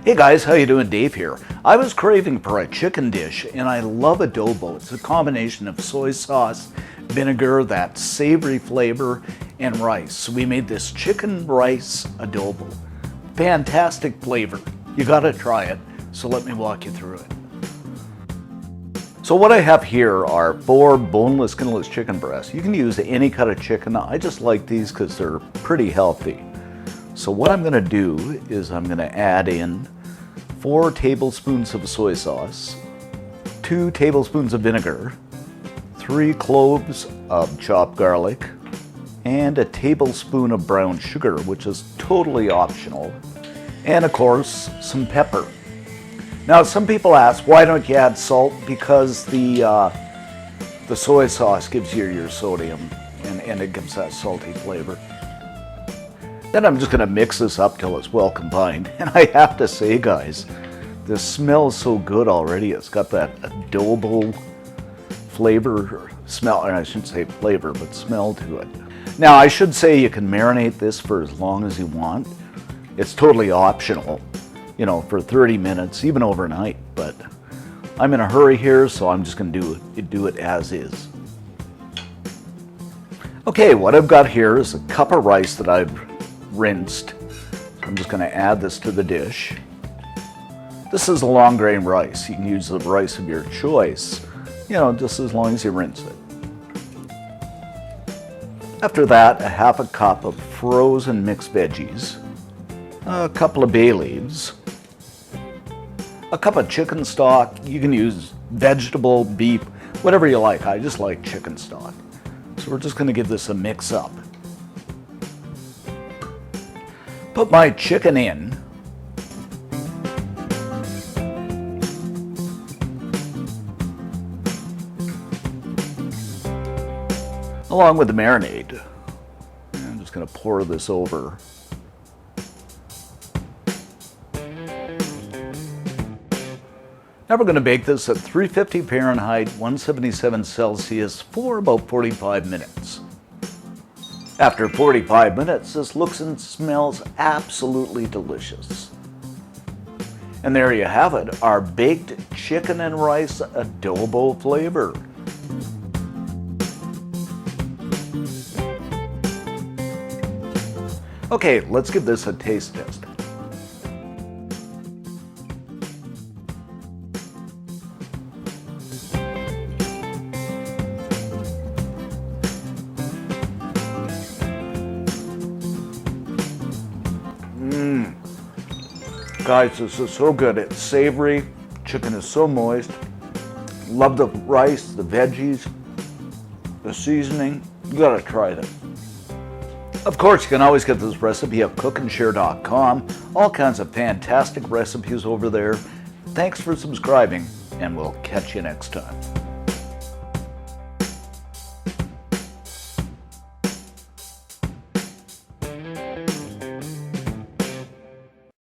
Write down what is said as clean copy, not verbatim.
Hey guys, how you doing? Dave here. I was craving for a chicken dish and I love adobo. It's a combination of soy sauce, vinegar, that savory flavor, and rice. So we made this chicken rice adobo. Fantastic flavor. You gotta try it. So let me walk you through it. So what I have here are 4 boneless, skinless chicken breasts. You can use any cut of chicken. I just like these because they're pretty healthy. So what I'm gonna do is I'm gonna add in 4 tablespoons of soy sauce, 2 tablespoons of vinegar, 3 cloves of chopped garlic, and a tablespoon of brown sugar, which is totally optional, and of course, some pepper. Now, some people ask, why don't you add salt? Because the soy sauce gives you your sodium, and it gives that salty flavor. Then I'm just going to mix this up till it's well combined. And I have to say, guys, this smells so good already. It's got that adobo flavor, smell, and I shouldn't say flavor, but smell to it. Now, I should say you can marinate this for as long as you want. It's totally optional, you know, for 30 minutes, even overnight. But I'm in a hurry here, so I'm just going to do it as is. Okay, what I've got here is a cup of rice that I've rinsed. I'm just going to add this to the dish. This is a long grain rice. You can use the rice of your choice, you know, just as long as you rinse it. After that, a half a cup of frozen mixed veggies, a couple of bay leaves, a cup of chicken stock. You can use vegetable, beef, whatever you like. I just like chicken stock. So we're just going to give this a mix up. Put my chicken in. Along with the marinade. I'm just going to pour this over. Now we're going to bake this at 350 Fahrenheit, 177 Celsius for about 45 minutes. After 45 minutes, this looks and smells absolutely delicious. And there you have it, our baked chicken and rice adobo flavor. Okay, let's give this a taste test. Guys, this is so good. It's savory. Chicken is so moist. Love the rice, the veggies, the seasoning. You gotta try this. Of course, you can always get this recipe at cookandshare.com. All kinds of fantastic recipes over there. Thanks for subscribing, and we'll catch you next time.